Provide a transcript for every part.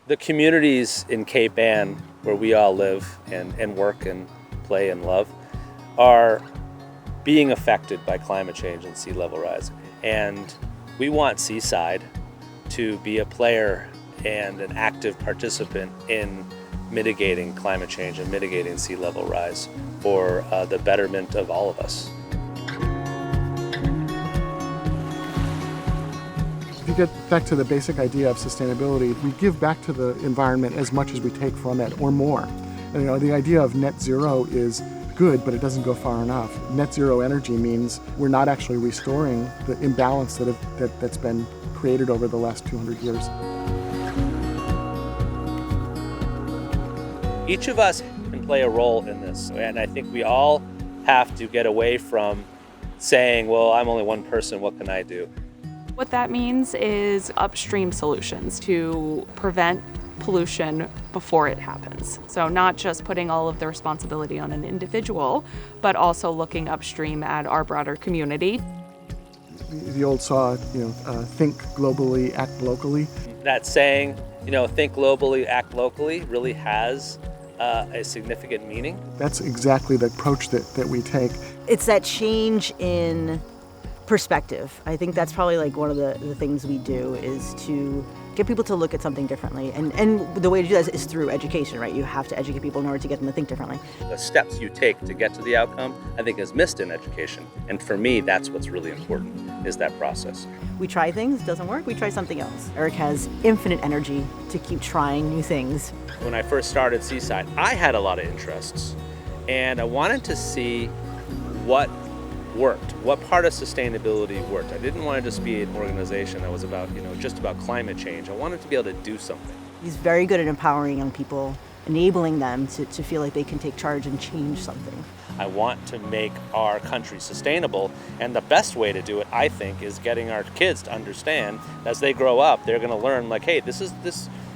The communities in Cape Ann, where we all live and work and play and love, are being affected by climate change and sea level rise. And we want Seaside to be a player and an active participant in mitigating climate change and mitigating sea level rise for the betterment of all of us. If you get back to the basic idea of sustainability, we give back to the environment as much as we take from it, or more. And, the idea of net zero is good, but it doesn't go far enough. Net zero energy means we're not actually restoring the imbalance that's been created over the last 200 years. Each of us can play a role in this, and I think we all have to get away from saying, well, I'm only one person, what can I do? What that means is upstream solutions to prevent pollution before it happens. So not just putting all of the responsibility on an individual, but also looking upstream at our broader community. The old saw, think globally, act locally. That saying, think globally, act locally, really has a significant meaning. That's exactly the approach that we take. It's that change in perspective. I think that's probably like one of the things we do is to get people to look at something differently. And the way to do that is through education, right? You have to educate people in order to get them to think differently. The steps you take to get to the outcome, I think, is missed in education. And for me, that's what's really important, is that process. We try things, doesn't work, we try something else. Eric has infinite energy to keep trying new things. When I first started Seaside, I had a lot of interests, and I wanted to see what worked, what part of sustainability worked. I didn't want to just be an organization that was about, just about climate change. I wanted to be able to do something. He's very good at empowering young people, enabling them to feel like they can take charge and change something. I want to make our country sustainable, and the best way to do it, I think, is getting our kids to understand as they grow up, they're going to learn, like, hey,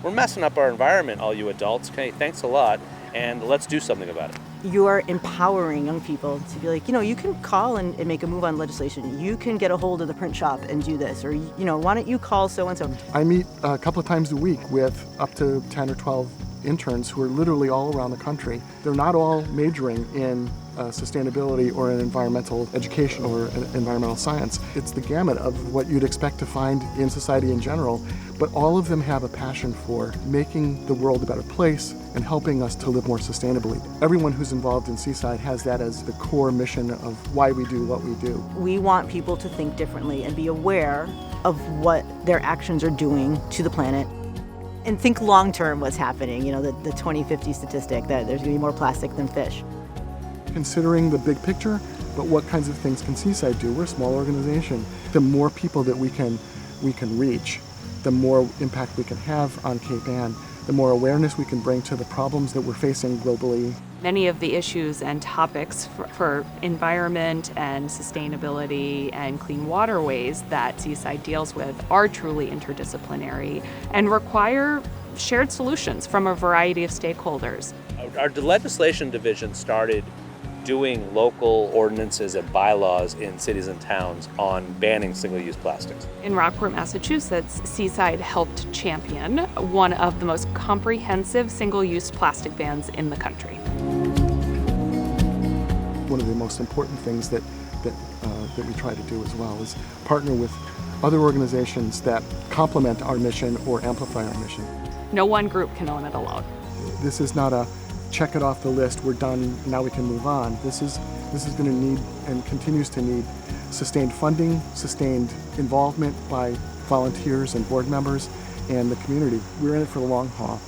we're messing up our environment, all you adults. Okay, thanks a lot, and let's do something about it. You are empowering young people to be like, you can call and make a move on legislation. You can get a hold of the print shop and do this, or, why don't you call so-and-so? I meet a couple of times a week with up to 10 or 12 interns who are literally all around the country. They're not all majoring in sustainability or in environmental education or environmental science. It's the gamut of what you'd expect to find in society in general, but all of them have a passion for making the world a better place and helping us to live more sustainably. Everyone who's involved in Seaside has that as the core mission of why we do what we do. We want people to think differently and be aware of what their actions are doing to the planet. And think long-term what's happening, the 2050 statistic that there's going to be more plastic than fish. Considering the big picture, but what kinds of things can Seaside do? We're a small organization. The more people that we can reach, the more impact we can have on Cape Ann, the more awareness we can bring to the problems that we're facing globally. Many of the issues and topics for environment and sustainability and clean waterways that Seaside deals with are truly interdisciplinary and require shared solutions from a variety of stakeholders. Our legislation division started doing local ordinances and bylaws in cities and towns on banning single-use plastics. In Rockport, Massachusetts, Seaside helped champion one of the most comprehensive single-use plastic bans in the country. One of the most important things that we try to do as well is partner with other organizations that complement our mission or amplify our mission. No one group can own it alone. This is not a check it off the list, we're done, now we can move on. This is going to need and continues to need sustained funding, sustained involvement by volunteers and board members and the community. We're in it for the long haul.